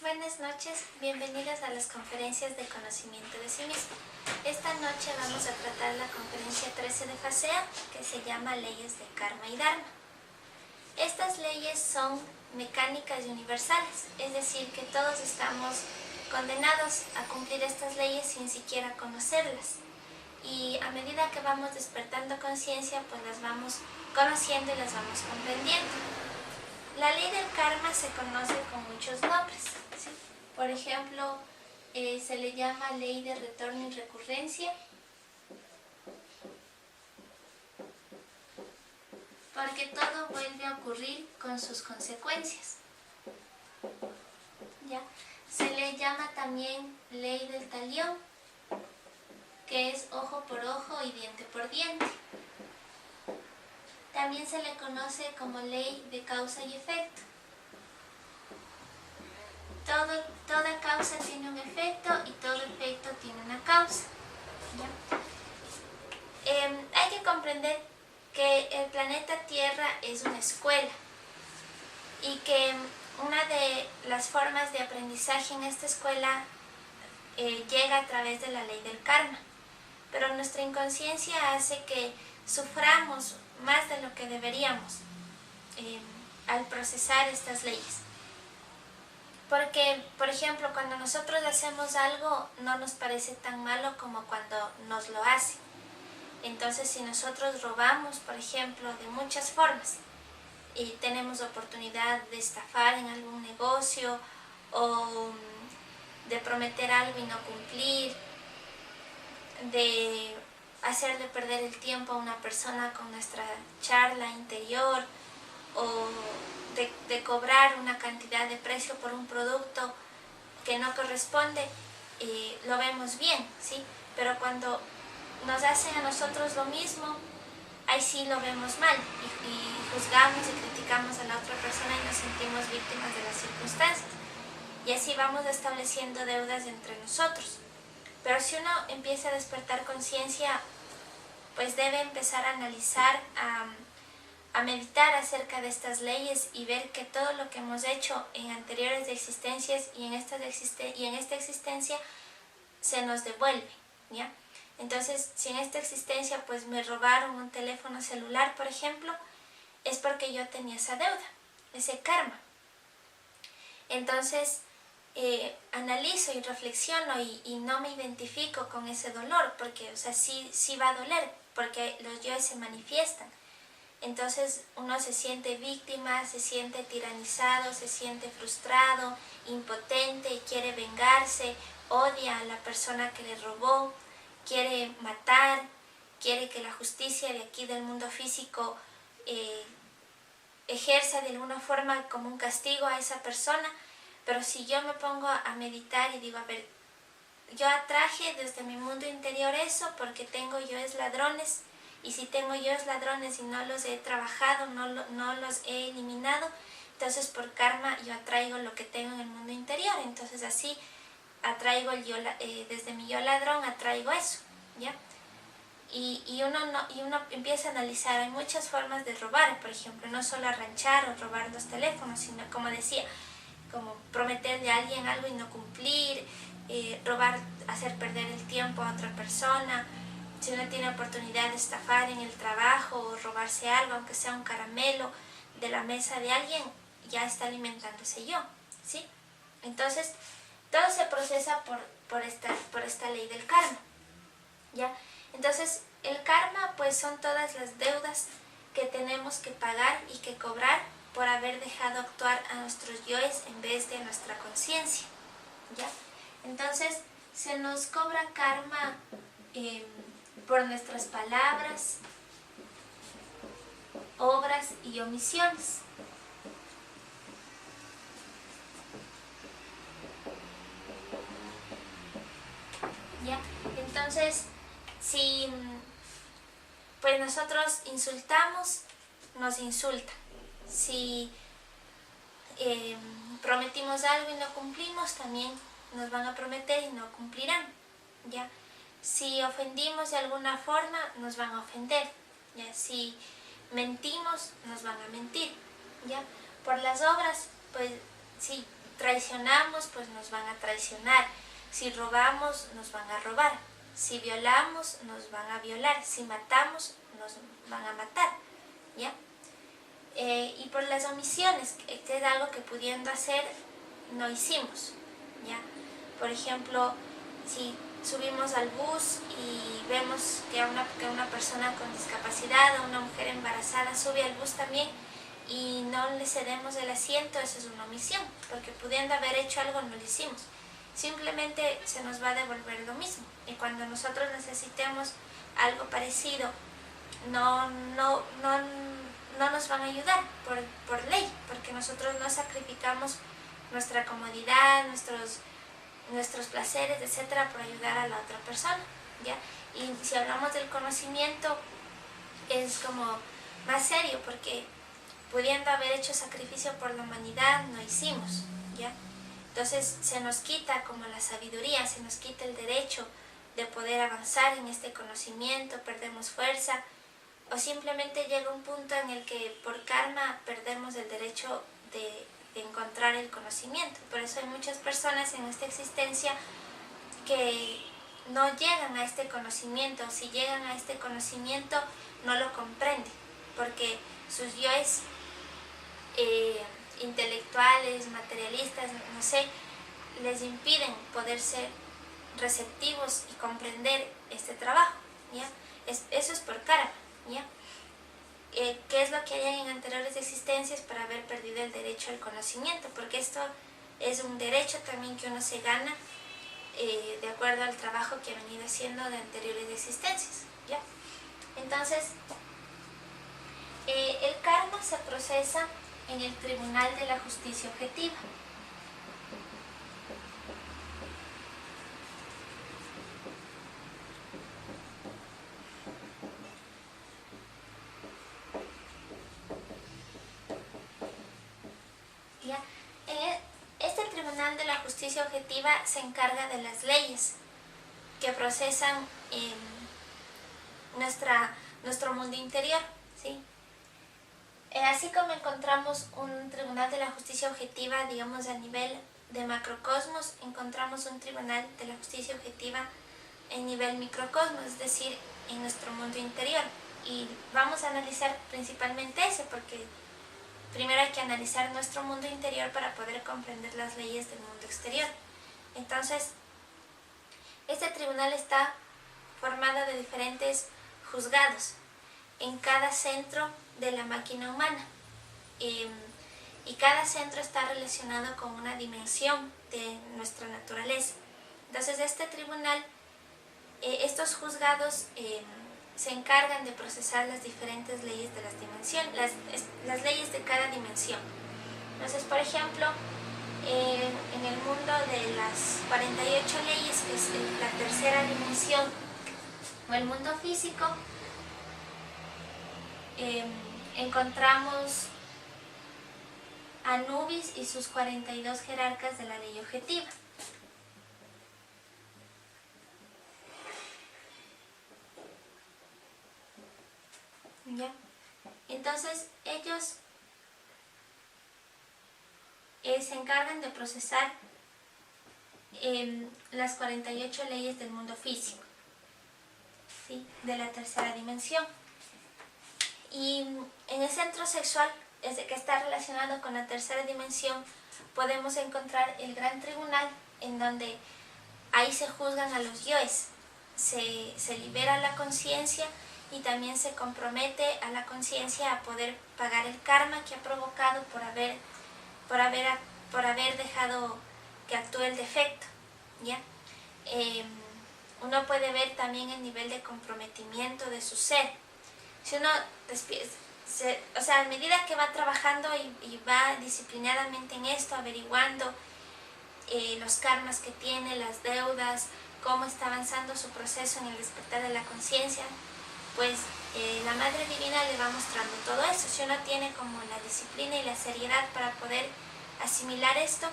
Buenas noches, bienvenidos a las conferencias de conocimiento de sí mismo. Esta noche vamos a tratar la conferencia 13 de FASEA, que se llama Leyes de Karma y Dharma. Estas leyes son mecánicas y universales, es decir, que todos estamos condenados a cumplir estas leyes sin siquiera conocerlas. Y a medida que vamos despertando conciencia, pues las vamos conociendo y las vamos comprendiendo. La ley del karma se conoce con muchos nombres, ¿sí? Por ejemplo, se le llama ley de retorno y recurrencia, porque todo vuelve a ocurrir con sus consecuencias, ¿ya? Se le llama también ley del talión, que es ojo por ojo y diente por diente. También se le conoce como ley de causa y efecto. Toda causa tiene un efecto y todo efecto tiene una causa, ¿ya? Hay que comprender que el planeta Tierra es una escuela y que una de las formas de aprendizaje en esta escuela llega a través de la ley del karma. Pero nuestra inconsciencia hace que suframos más de lo que deberíamos al procesar estas leyes. Porque, por ejemplo, cuando nosotros hacemos algo no nos parece tan malo como cuando nos lo hacen. Entonces, si nosotros robamos, por ejemplo, de muchas formas, y tenemos oportunidad de estafar en algún negocio o de prometer algo y no cumplir, de hacerle perder el tiempo a una persona con nuestra charla interior o de cobrar una cantidad de precio por un producto que no corresponde, lo vemos bien, ¿sí? Pero cuando nos hacen a nosotros lo mismo, ahí sí lo vemos mal y juzgamos y criticamos a la otra persona y nos sentimos víctimas de las circunstancias. Y así vamos estableciendo deudas entre nosotros. Pero si uno empieza a despertar conciencia, pues debe empezar a analizar, a meditar acerca de estas leyes y ver que todo lo que hemos hecho en anteriores existencias y en esta existencia se nos devuelve, ¿ya? Entonces, si en esta existencia pues me robaron un teléfono celular, por ejemplo, es porque yo tenía esa deuda, ese karma. Entonces, analizo y reflexiono y no me identifico con ese dolor, porque, o sea, sí va a doler, porque los yoes se manifiestan. Entonces uno se siente víctima, se siente tiranizado, se siente frustrado, impotente, quiere vengarse, odia a la persona que le robó, quiere matar, quiere que la justicia de aquí del mundo físico ejerza de alguna forma como un castigo a esa persona. Pero si yo me pongo a meditar y digo, a ver, yo atraje desde mi mundo interior eso porque tengo yoes ladrones, y si tengo yoes ladrones y no los he trabajado, no los he eliminado, entonces por karma yo atraigo lo que tengo en el mundo interior. Entonces así atraigo desde mi yo ladrón atraigo eso, ¿ya? Y uno empieza a analizar, hay muchas formas de robar, por ejemplo, no solo arranchar o robar los teléfonos, sino, como decía, como prometerle a alguien algo y no cumplir, robar, hacer perder el tiempo a otra persona. Si uno tiene oportunidad de estafar en el trabajo o robarse algo, aunque sea un caramelo de la mesa de alguien, ya está alimentándose yo, ¿sí? Entonces, todo se procesa por esta ley del karma, ¿ya? Entonces, el karma pues son todas las deudas que tenemos que pagar y que cobrar por haber dejado actuar a nuestros yoes en vez de nuestra conciencia, ¿ya? Entonces, se nos cobra karma por nuestras palabras, obras y omisiones. ¿Ya? Entonces, si pues nosotros insultamos, nos insultan. Si prometimos algo y no cumplimos, también nos van a prometer y no cumplirán, ¿ya? Si ofendimos de alguna forma, nos van a ofender, ¿ya? Si mentimos, nos van a mentir, ¿ya? Por las obras, pues sí, traicionamos, pues nos van a traicionar. Si robamos, nos van a robar. Si violamos, nos van a violar. Si matamos, nos van a matar, ¿ya? Y por las omisiones, que es algo que pudiendo hacer, no hicimos, ¿ya? Por ejemplo, si subimos al bus y vemos que una persona con discapacidad o una mujer embarazada sube al bus también y no le cedemos el asiento, eso es una omisión, porque pudiendo haber hecho algo no lo hicimos. Simplemente se nos va a devolver lo mismo, y cuando nosotros necesitemos algo parecido, no nos van a ayudar por ley, porque nosotros no sacrificamos nuestra comodidad, nuestros placeres, etcétera, por ayudar a la otra persona, ¿ya? Y si hablamos del conocimiento, es como más serio, porque pudiendo haber hecho sacrificio por la humanidad, no hicimos, ¿ya? Entonces se nos quita como la sabiduría, se nos quita el derecho de poder avanzar en este conocimiento, perdemos fuerza, o simplemente llega un punto en el que por karma perdemos el derecho de encontrar el conocimiento. Por eso hay muchas personas en esta existencia que no llegan a este conocimiento. Si llegan a este conocimiento, no lo comprenden, porque sus yoes intelectuales, materialistas, no sé, les impiden poder ser receptivos y comprender este trabajo, ¿ya? Eso es por karma, ¿ya? ¿Qué es lo que hay en anteriores existencias para haber perdido el derecho al conocimiento? Porque esto es un derecho también que uno se gana de acuerdo al trabajo que ha venido haciendo de anteriores existencias, ¿ya? Entonces, el karma se procesa en el Tribunal de la Justicia Objetiva. ¿Ya? Este Tribunal de la Justicia Objetiva se encarga de las leyes que procesan nuestro mundo interior, ¿sí? Así como encontramos un Tribunal de la Justicia Objetiva, digamos, a nivel de macrocosmos, encontramos un Tribunal de la Justicia Objetiva en nivel microcosmos, es decir, en nuestro mundo interior. Y vamos a analizar principalmente ese, porque primero hay que analizar nuestro mundo interior para poder comprender las leyes del mundo exterior. Entonces, este tribunal está formado de diferentes juzgados en cada centro de la máquina humana, y cada centro está relacionado con una dimensión de nuestra naturaleza. Entonces este tribunal, estos juzgados se encargan de procesar las diferentes leyes de las dimensiones, las leyes de cada dimensión. Entonces, por ejemplo, en el mundo de las 48 leyes, que es la tercera dimensión, o el mundo físico, encontramos a Anubis y sus 42 jerarcas de la ley objetiva. ¿Ya? Entonces ellos se encargan de procesar las 48 leyes del mundo físico, ¿sí? De la tercera dimensión. Y en el centro sexual, desde que está relacionado con la tercera dimensión, podemos encontrar el gran tribunal, en donde ahí se juzgan a los yoes, se libera la conciencia y también se compromete a la conciencia a poder pagar el karma que ha provocado por haber dejado que actúe el defecto, ¿ya? Uno puede ver también el nivel de comprometimiento de su ser. Si uno a medida que va trabajando y va disciplinadamente en esto, averiguando los karmas que tiene, las deudas, cómo está avanzando su proceso en el despertar de la conciencia, pues la Madre Divina le va mostrando todo eso. Si uno tiene como la disciplina y la seriedad para poder asimilar esto,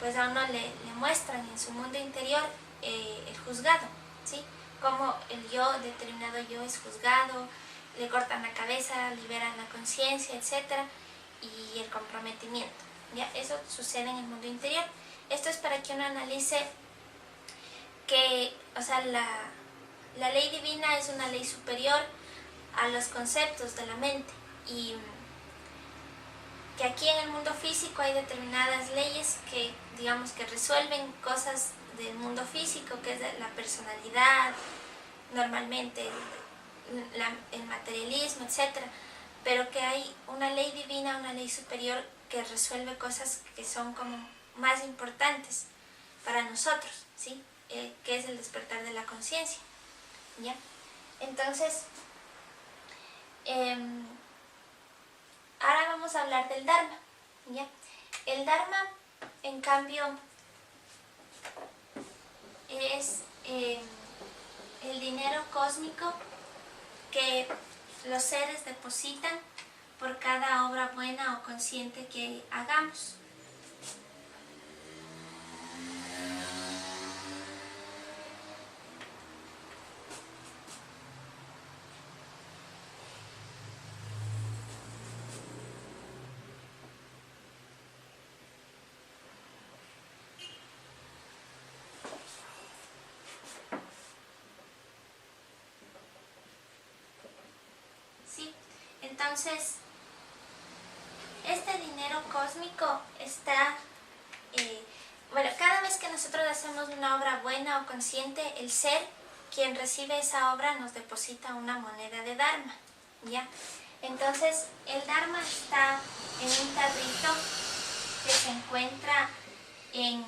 pues a uno le muestran en su mundo interior el juzgado, ¿sí? Como el yo, determinado yo, es juzgado, le cortan la cabeza, liberan la conciencia, etc. Y el comprometimiento, ¿ya? Eso sucede en el mundo interior. Esto es para que uno analice que, o sea, la ley divina es una ley superior a los conceptos de la mente, y que aquí en el mundo físico hay determinadas leyes que, digamos, que resuelven cosas del mundo físico, que es la personalidad, normalmente el materialismo, etc. Pero que hay una ley divina, una ley superior que resuelve cosas que son como más importantes para nosotros, ¿sí? Que es el despertar de la conciencia, ¿ya? Entonces, ahora vamos a hablar del Dharma, ¿ya? El Dharma, en cambio, es el dinero cósmico que los seres depositan por cada obra buena o consciente que hagamos. ¿Sí? Entonces, este dinero cósmico está, bueno, cada vez que nosotros hacemos una obra buena o consciente, el ser quien recibe esa obra nos deposita una moneda de Dharma, ¿ya? Entonces, el Dharma está en un tarrito que se encuentra en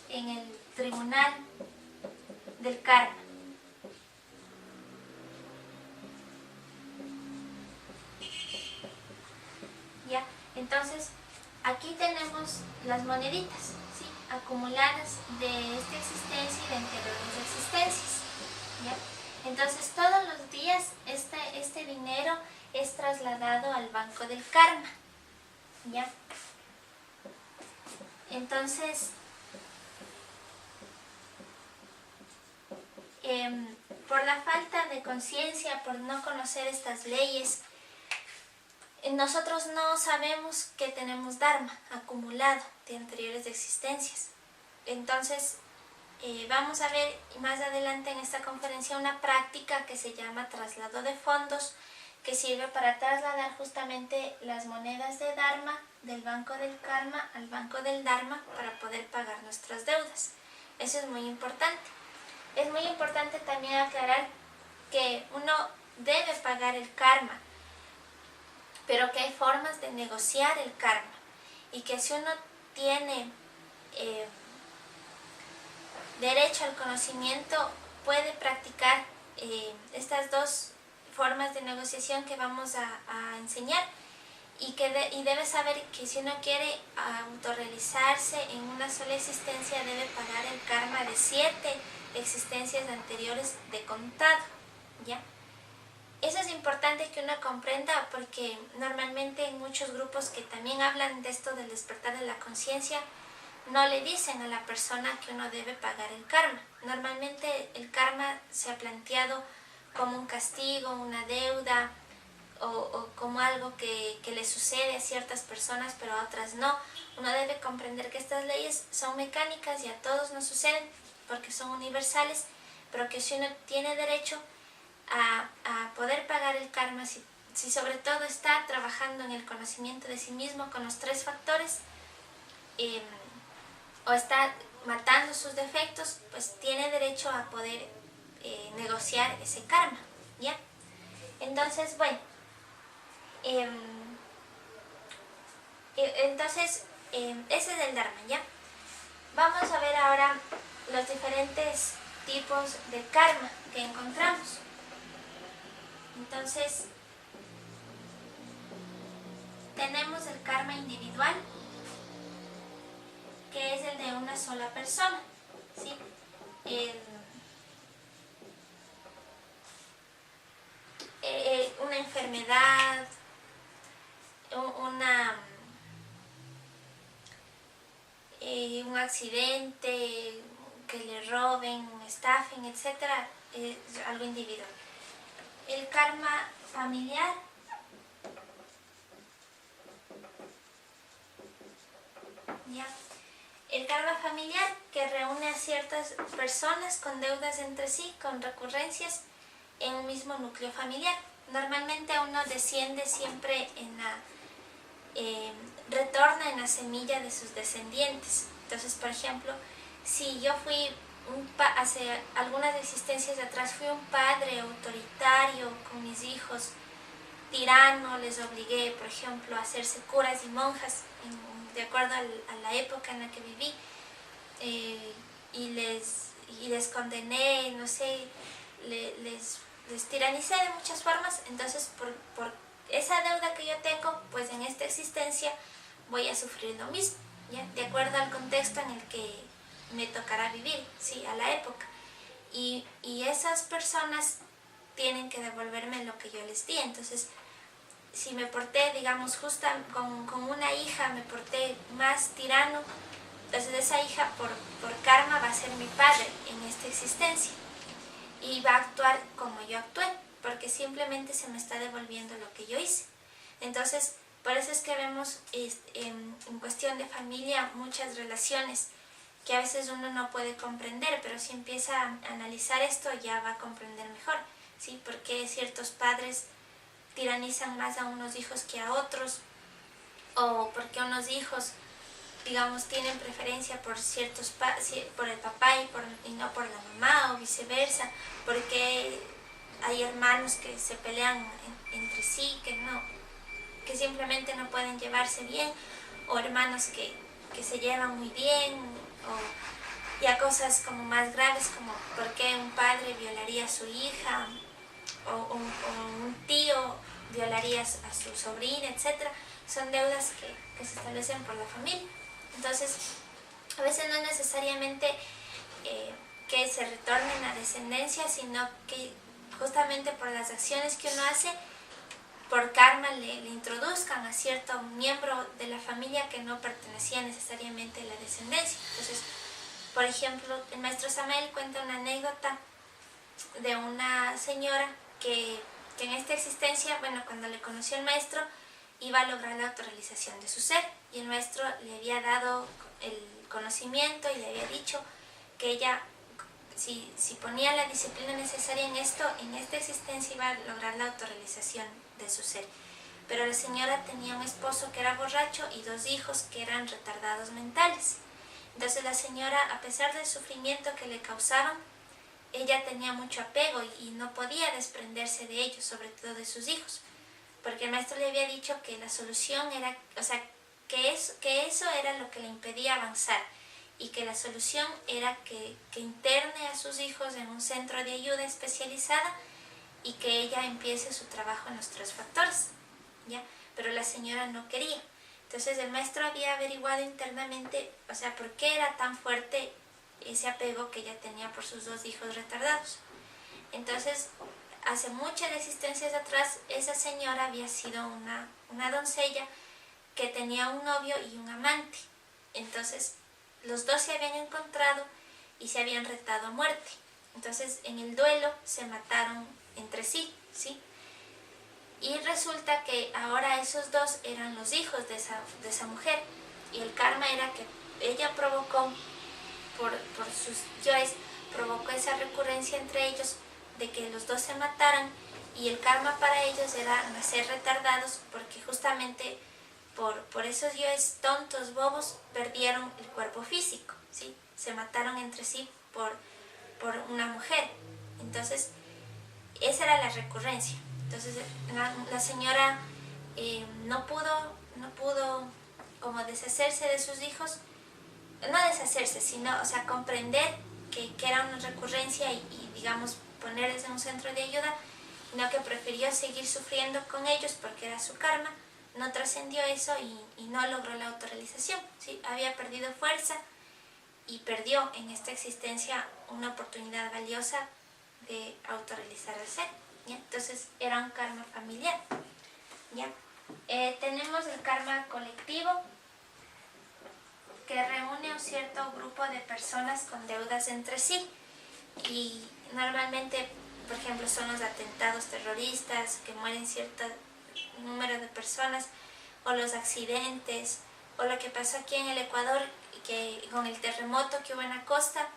el tribunal del karma. ¿Ya? Entonces, aquí tenemos las moneditas, ¿sí? Acumuladas de esta existencia y de anteriores existencias, ¿ya? Entonces, todos los días este dinero es trasladado al banco del karma, ¿ya? Entonces, por la falta de conciencia, por no conocer estas leyes, nosotros no sabemos que tenemos Dharma acumulado de anteriores existencias. Entonces, vamos a ver más adelante en esta conferencia una práctica que se llama traslado de fondos, que sirve para trasladar justamente las monedas de Dharma del banco del karma al banco del Dharma para poder pagar nuestras deudas. Eso es muy importante. Es muy importante también aclarar que uno debe pagar el karma, pero que hay formas de negociar el karma, y que si uno tiene derecho al conocimiento, puede practicar estas dos formas de negociación que vamos a enseñar, y debe saber que si uno quiere autorrealizarse en una sola existencia, debe pagar el karma de 7 existencias anteriores de contado, ¿ya? Eso es importante que uno comprenda, porque normalmente en muchos grupos que también hablan de esto del despertar de la conciencia, no le dicen a la persona que uno debe pagar el karma. Normalmente el karma se ha planteado como un castigo, una deuda, o como algo que le sucede a ciertas personas, pero a otras no. Uno debe comprender que estas leyes son mecánicas y a todos nos suceden porque son universales, pero que si uno tiene derecho a poder pagar el karma, si sobre todo está trabajando en el conocimiento de sí mismo con los 3 factores, o está matando sus defectos, pues tiene derecho a poder negociar ese karma, ¿ya? Entonces, bueno, ese es el Dharma, ¿ya? Vamos a ver ahora los diferentes tipos de karma que encontramos. Entonces, tenemos el karma individual, que es el de una sola persona, ¿sí? Una enfermedad, un accidente, que le roben, estafen, etc., es algo individual. El karma familiar ¿ya? El karma familiar, que reúne a ciertas personas con deudas entre sí, con recurrencias en un mismo núcleo familiar. Normalmente uno desciende siempre en la... retorna en la semilla de sus descendientes. Entonces, por ejemplo, si yo fui hace algunas existencias atrás fui un padre autoritario con mis hijos, tirano, les obligué, por ejemplo, a hacerse curas y monjas de acuerdo a la época en la que viví, y les condené, no sé, les tiranicé de muchas formas. Entonces, por esa deuda que yo tengo, pues en esta existencia voy a sufrir lo mismo, ¿ya? De acuerdo al contexto en el que me tocará vivir, ¿sí? A la época. Y esas personas tienen que devolverme lo que yo les di. Entonces, si me porté, digamos, justa con una hija, me porté más tirano, entonces esa hija por karma va a ser mi padre en esta existencia y va a actuar como yo actué, porque simplemente se me está devolviendo lo que yo hice. Entonces, por eso es que vemos en cuestión de familia muchas relaciones que a veces uno no puede comprender, pero si empieza a analizar esto ya va a comprender mejor, ¿sí? Porque ciertos padres tiranizan más a unos hijos que a otros, o porque unos hijos, digamos, tienen preferencia por por el papá y no por la mamá, o viceversa, porque hay hermanos que se pelean entre sí, que simplemente no pueden llevarse bien, o hermanos que se llevan muy bien, o ya cosas como más graves, como por qué un padre violaría a su hija, o un tío violaría a su sobrina, etc. Son deudas que se establecen por la familia. Entonces, a veces no es necesariamente que se retornen a descendencia, sino que justamente por las acciones que uno hace, por karma le introduzcan a cierto miembro de la familia que no pertenecía necesariamente a la descendencia. Entonces, por ejemplo, el maestro Samael cuenta una anécdota de una señora que en esta existencia, bueno, cuando le conoció el maestro, iba a lograr la autorrealización de su ser, y el maestro le había dado el conocimiento y le había dicho que ella, si ponía la disciplina necesaria en esto, en esta existencia iba a lograr la autorrealización de su ser. Pero la señora tenía un esposo que era borracho y 2 hijos que eran retardados mentales. Entonces la señora, a pesar del sufrimiento que le causaban, ella tenía mucho apego y no podía desprenderse de ellos, sobre todo de sus hijos, porque el maestro le había dicho que la solución era, o sea, que eso era lo que le impedía avanzar, y que la solución era que interne a sus hijos en un centro de ayuda especializada y que ella empiece su trabajo en los 3 factores, ¿ya? Pero la señora no quería. Entonces el maestro había averiguado internamente, o sea, por qué era tan fuerte ese apego que ella tenía por sus 2 hijos retardados. Entonces, hace muchas existencias atrás, esa señora había sido una doncella que tenía un novio y un amante. Entonces, los 2 se habían encontrado y se habían retado a muerte. Entonces, en el duelo se mataron entre sí, ¿sí? Y resulta que ahora esos 2 eran los hijos de esa mujer, y el karma era que ella provocó, por sus yoes, provocó esa recurrencia entre ellos de que los 2 se mataran, y el karma para ellos era nacer retardados, porque justamente por esos yoes tontos, bobos, perdieron el cuerpo físico, ¿sí? Se mataron entre sí por una mujer. Entonces, esa era la recurrencia. Entonces, la señora no pudo como deshacerse de sus hijos, no deshacerse, sino, o sea, comprender que era una recurrencia y digamos, ponerles en un centro de ayuda, sino que prefirió seguir sufriendo con ellos porque era su karma, no trascendió eso y no logró la autorrealización, ¿sí? Había perdido fuerza y perdió en esta existencia una oportunidad valiosa de autorrealizar al ser, ¿ya? Entonces era un karma familiar, ¿ya? Tenemos el karma colectivo, que reúne un cierto grupo de personas con deudas entre sí, y normalmente, por ejemplo, son los atentados terroristas, que mueren cierto número de personas, o los accidentes, o lo que pasó aquí en el Ecuador, que con el terremoto que hubo en la costa,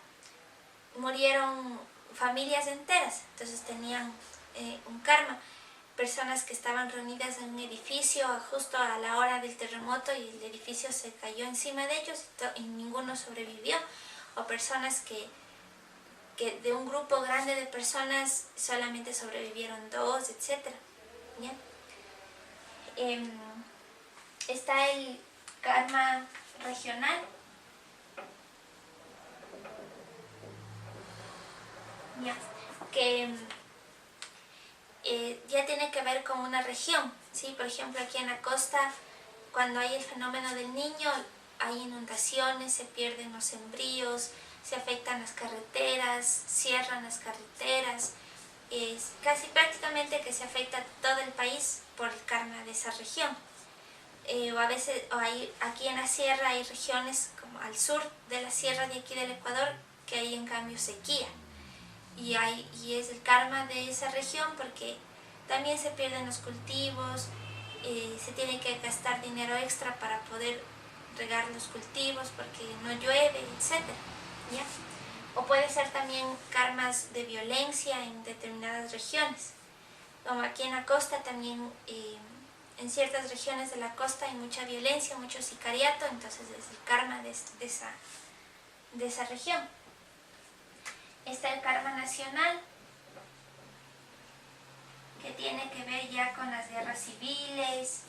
murieron familias enteras, entonces tenían un karma. Personas que estaban reunidas en un edificio justo a la hora del terremoto y el edificio se cayó encima de ellos y ninguno sobrevivió, o personas que de un grupo grande de personas solamente sobrevivieron 2, etc. ¿Ya? Está el karma regional, ¿ya? Que ya tiene que ver con una región, ¿sí? Por ejemplo, aquí en la costa, cuando hay el fenómeno del Niño, hay inundaciones, se pierden los sembríos, se afectan las carreteras, cierran las carreteras, casi prácticamente que se afecta todo el país por el karma de esa región. O a veces, aquí en la sierra hay regiones como al sur de la sierra de aquí del Ecuador, que hay en cambio sequía. Y es el karma de esa región porque también se pierden los cultivos, se tiene que gastar dinero extra para poder regar los cultivos porque no llueve, etc. ¿Ya? O puede ser también karmas de violencia en determinadas regiones. Como aquí en la costa también, en ciertas regiones de la costa hay mucha violencia, mucho sicariato, entonces es el karma de esa región. Está el karma nacional, que tiene que ver ya con las guerras civiles,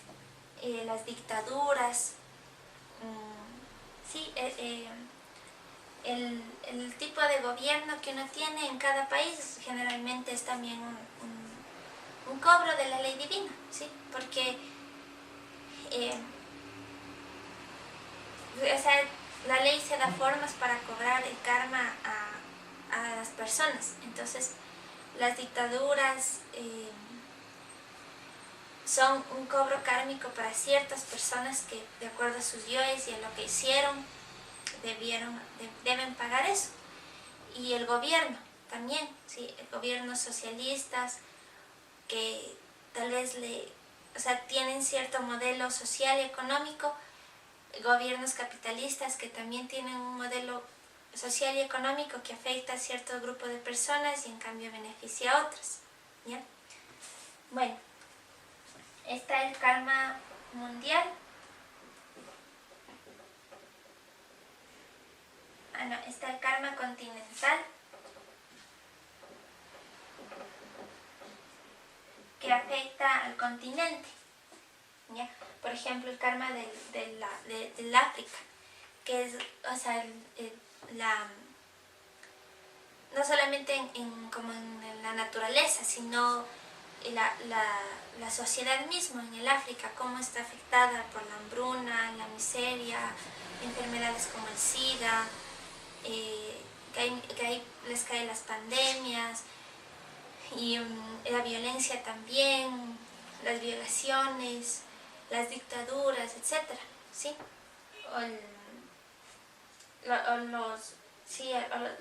las dictaduras, sí, el tipo de gobierno que uno tiene en cada país generalmente es también un cobro de la ley divina, ¿sí? Porque o sea, la ley se da formas para cobrar el karma a las personas. Entonces, las dictaduras son un cobro kármico para ciertas personas que, de acuerdo a sus yoes y a lo que hicieron, deben pagar eso. Y el gobierno también, ¿sí? El gobierno socialistas que tal vez tienen cierto modelo social y económico, gobiernos capitalistas que también tienen un modelo social y económico que afecta a cierto grupo de personas y en cambio beneficia a otras, ¿ya? Bueno, está el karma mundial. Está el karma continental, que afecta al continente, ¿ya? Por ejemplo, el karma del África, que es, o sea, no solamente como en la naturaleza, sino la sociedad misma en el África, cómo está afectada por la hambruna, la miseria, enfermedades como el SIDA, que ahí les caen las pandemias, y la violencia también, las violaciones, las dictaduras, etc. ¿Sí?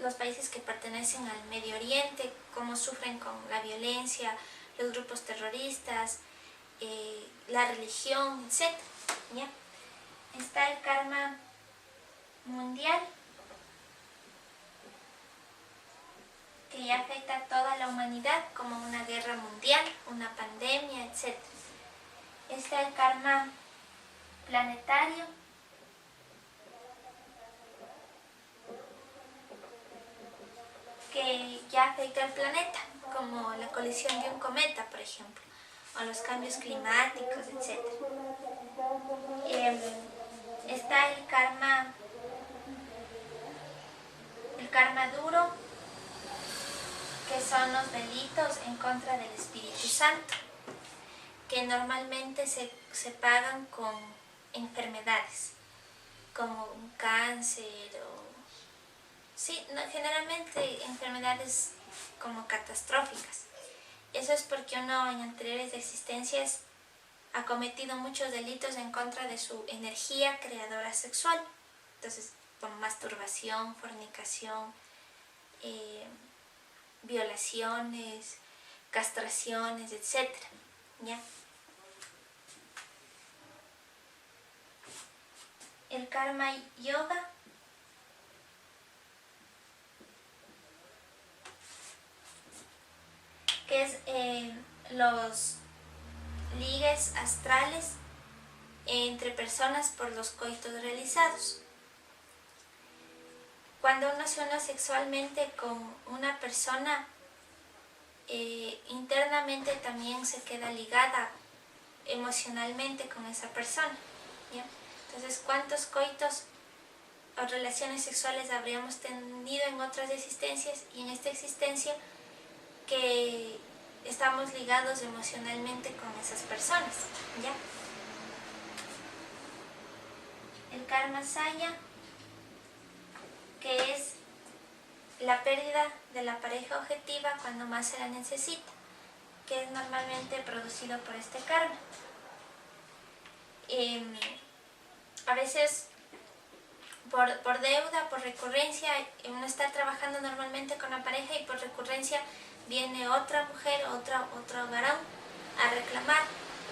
Los países que pertenecen al Medio Oriente, cómo sufren con la violencia, los grupos terroristas, la religión, etc. ¿Ya? Está el karma mundial, que ya afecta a toda la humanidad, como una guerra mundial, una pandemia, etc. Está el karma planetario, que ya afecta al planeta, como la colisión de un cometa, por ejemplo, o los cambios climáticos, etc. Está el karma duro, que son los delitos en contra del Espíritu Santo, que normalmente se pagan con enfermedades, como un cáncer o... Sí, generalmente enfermedades como catastróficas. Eso es porque uno en anteriores existencias ha cometido muchos delitos en contra de su energía creadora sexual. Entonces, por masturbación, fornicación, violaciones, castraciones, etc. ¿Ya? el Karma Yoga, que es los ligues astrales entre personas por los coitos realizados. Cuando uno se une sexualmente con una persona, internamente también se queda ligada emocionalmente con esa persona, ¿ya? Entonces, ¿cuántos coitos o relaciones sexuales habríamos tenido en otras existencias y en esta existencia que estamos ligados emocionalmente con esas personas, ¿ya? El Karma Saya, que es la pérdida de la pareja objetiva cuando más se la necesita, que es normalmente producido por este karma. A veces por deuda, por recurrencia, uno está trabajando normalmente con la pareja y por recurrencia viene otra mujer, otro varón a reclamar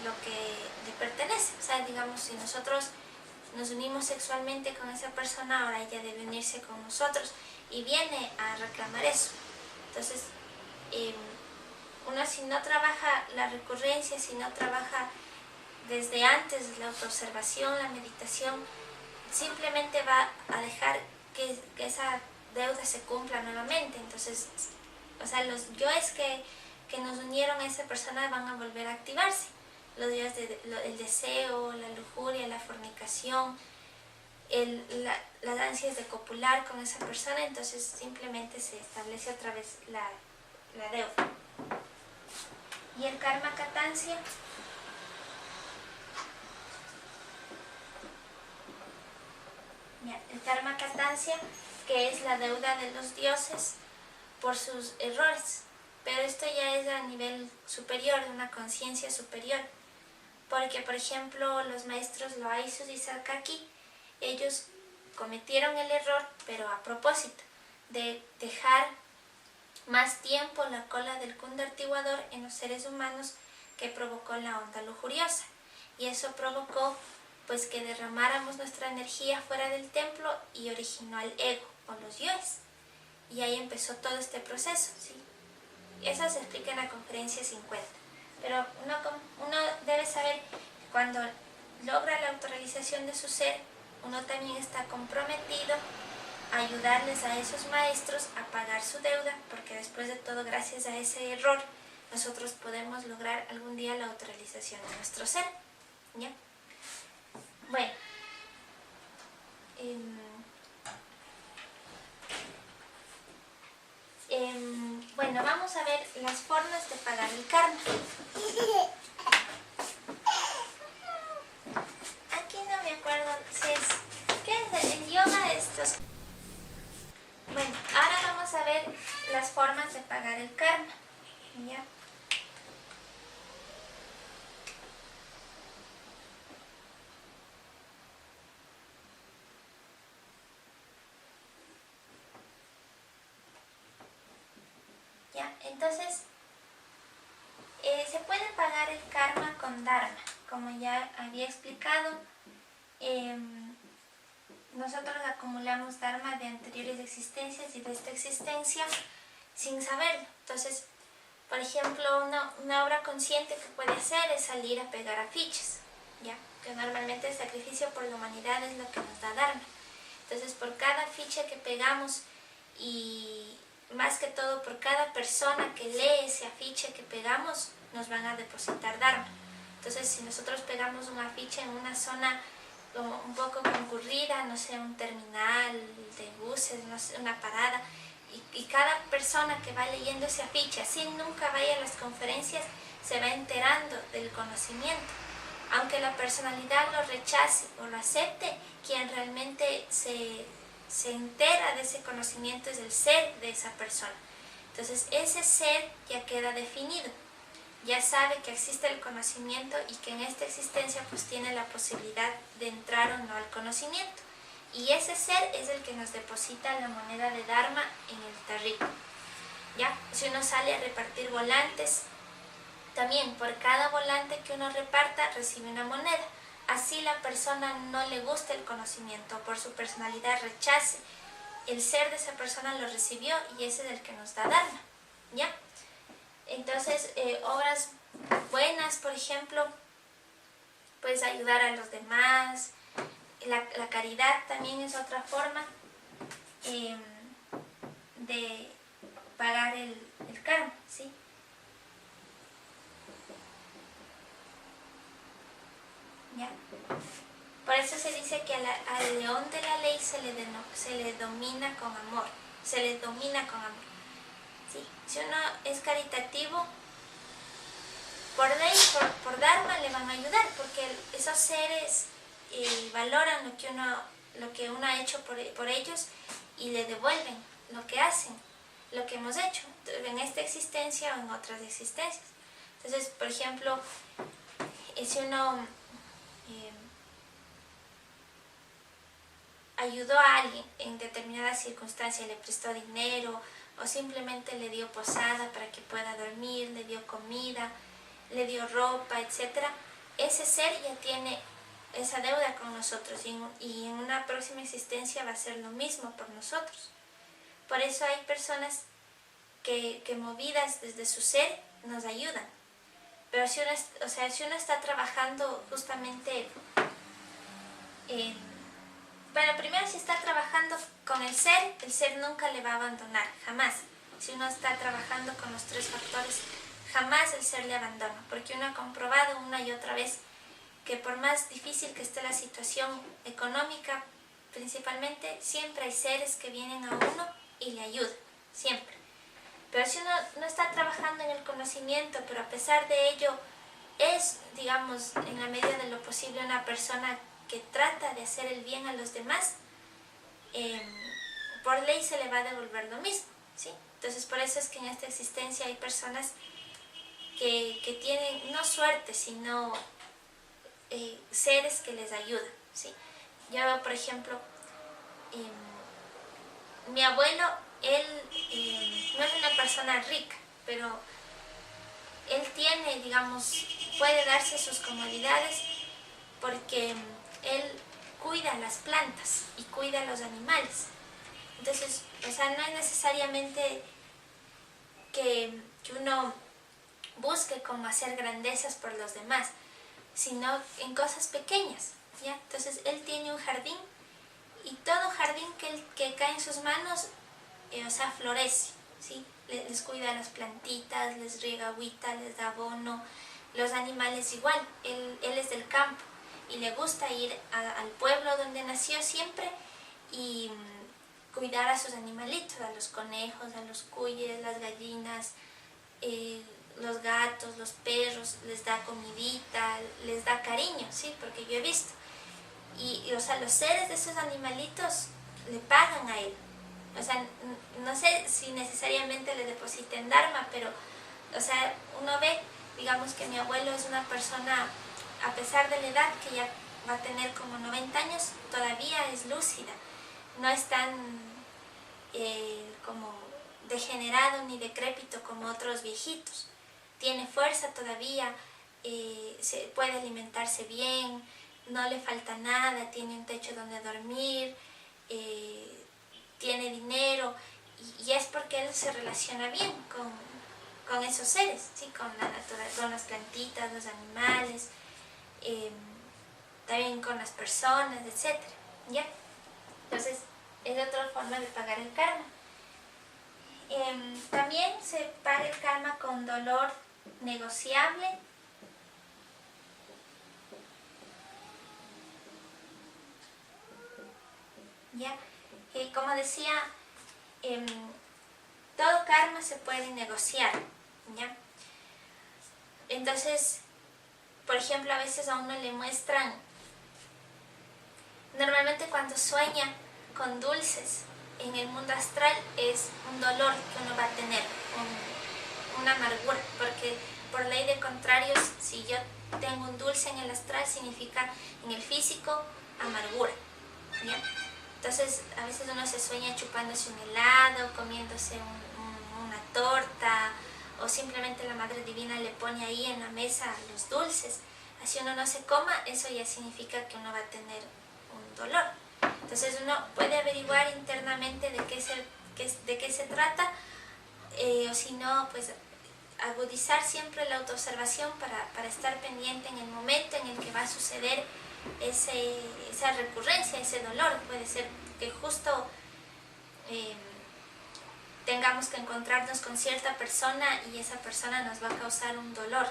lo que le pertenece. O sea, digamos, si nosotros nos unimos sexualmente con esa persona, ahora ella debe unirse con nosotros y viene a reclamar eso. Entonces, uno si no trabaja la recurrencia, si no trabaja desde antes la autoobservación, la meditación, simplemente va a dejar que esa deuda se cumpla nuevamente. Entonces, o sea, los yoes que nos unieron a esa persona van a volver a activarse. Los yoes el deseo, la lujuria, la fornicación, las ansias de copular con esa persona, entonces simplemente se establece otra vez la deuda. Y el Karma Katansya, el Karma Katansya, que es la deuda de los dioses por sus errores, pero esto ya es a nivel superior, de una conciencia superior, porque por ejemplo los maestros Loaizus y Sakaki, ellos cometieron el error, pero a propósito, de dejar más tiempo la cola del kunda artiguador en los seres humanos, que provocó la onda lujuriosa, y eso provocó pues que derramáramos nuestra energía fuera del templo y originó al ego o los yoes, y ahí empezó todo este proceso, ¿sí? Eso se explica en la conferencia 50, pero uno debe saber que cuando logra la autorrealización de su ser, uno también está comprometido a ayudarles a esos maestros a pagar su deuda, porque después de todo, gracias a ese error, nosotros podemos lograr algún día la autorrealización de nuestro ser, ¿ya? Bueno, bueno, vamos a ver las formas de pagar el karma. Aquí no me acuerdo si es... ¿Qué es el yoga estos? Bueno, ahora vamos a ver las formas de pagar el karma, ¿ya? Entonces, se puede pagar el karma con dharma, como ya había explicado. Nosotros acumulamos dharma de anteriores existencias y de esta existencia sin saberlo. Entonces, por ejemplo, una obra consciente que puede hacer es salir a pegar afiches, ¿ya? Que normalmente el sacrificio por la humanidad es lo que nos da dharma. Entonces, por cada afiche que pegamos y más que todo por cada persona que lee ese afiche que pegamos, nos van a depositar dharma. Entonces, si nosotros pegamos un afiche en una zona como un poco concurrida, no sé, un terminal de buses, no sé, una parada, y cada persona que va leyendo ese afiche, así nunca vaya a las conferencias, se va enterando del conocimiento. Aunque la personalidad lo rechace o lo acepte, quien realmente se entera de ese conocimiento es el ser de esa persona. Entonces ese ser ya queda definido, ya sabe que existe el conocimiento y que en esta existencia pues tiene la posibilidad de entrar o no al conocimiento. Y ese ser es el que nos deposita la moneda de dharma en el tarrito. ¿Ya? Si uno sale a repartir volantes, también por cada volante que uno reparta recibe una moneda. así la persona no le guste el conocimiento, por su personalidad rechace, el ser de esa persona lo recibió y ese es el que nos da Dharma, ¿ya? Entonces, obras buenas, por ejemplo, pues ayudar a los demás, la caridad también es otra forma de pagar el karma, ¿sí? ¿Ya? Por eso se dice que al león de la ley se le domina con amor, se le domina con amor. ¿Sí? Si uno es caritativo, por ley, por Dharma le van a ayudar, porque esos seres valoran lo que uno ha hecho por ellos y le devuelven lo que hacen, lo que hemos hecho, en esta existencia o en otras existencias. Entonces, por ejemplo, si uno ayudó a alguien en determinada circunstancia, le prestó dinero o simplemente le dio posada para que pueda dormir, le dio comida, le dio ropa, etc., ese ser ya tiene esa deuda con nosotros y en una próxima existencia va a ser lo mismo por nosotros. Por eso hay personas que movidas desde su ser nos ayudan. Pero si uno está trabajando justamente bueno, primero si está trabajando con el ser nunca le va a abandonar, jamás. Si uno está trabajando con los tres factores, jamás el ser le abandona, porque uno ha comprobado una y otra vez que por más difícil que esté la situación económica, principalmente, siempre hay seres que vienen a uno y le ayudan, siempre. Pero si uno no está trabajando en el conocimiento, pero a pesar de ello es, digamos, en la medida de lo posible una persona que trata de hacer el bien a los demás, por ley se le va a devolver lo mismo, ¿sí? Entonces por eso es que en esta existencia hay personas que tienen no suerte, sino seres que les ayudan, ¿sí? Yo, por ejemplo, mi abuelo, él no es una persona rica, pero él tiene, digamos, puede darse sus comodidades porque él cuida las plantas y cuida los animales. Entonces, no es necesariamente que uno busque como hacer grandezas por los demás, sino en cosas pequeñas, ¿ya? Entonces, él tiene un jardín y todo jardín que cae en sus manos, florece, ¿sí? Les cuida las plantitas, les riega agüita, les da abono. Los animales igual, él es del campo y le gusta ir al pueblo donde nació siempre y cuidar a sus animalitos, a los conejos, a los cuyes, las gallinas, los gatos, los perros, les da comidita, les da cariño, ¿sí? Porque yo he visto. Y los seres de esos animalitos le pagan a él. No sé si necesariamente le depositen Dharma, pero, uno ve, digamos que mi abuelo es una persona, a pesar de la edad, que ya va a tener como 90 años, todavía es lúcida. No es tan como degenerado ni decrépito como otros viejitos. Tiene fuerza todavía, puede alimentarse bien, no le falta nada, tiene un techo donde dormir, tiene dinero y es porque él se relaciona bien con esos seres, ¿sí? Con la naturaleza, con las plantitas, los animales, también con las personas, etc. ¿Ya? Entonces es otra forma de pagar el karma. También se paga el karma con dolor negociable. ¿Ya? Como decía, todo karma se puede negociar, ¿ya? Entonces, por ejemplo, a veces a uno le muestran, normalmente cuando sueña con dulces en el mundo astral es un dolor que uno va a tener, una amargura, porque por ley de contrarios, si yo tengo un dulce en el astral, significa en el físico amargura, ¿ya? Entonces, a veces uno se sueña chupándose un helado, comiéndose una torta, o simplemente la Madre Divina le pone ahí en la mesa los dulces. así uno no se coma, eso ya significa que uno va a tener un dolor. Entonces uno puede averiguar internamente de qué se trata, o si no, pues agudizar siempre la autoobservación para estar pendiente en el momento en el que va a suceder esa recurrencia, ese dolor. Puede ser que justo tengamos que encontrarnos con cierta persona y esa persona nos va a causar un dolor,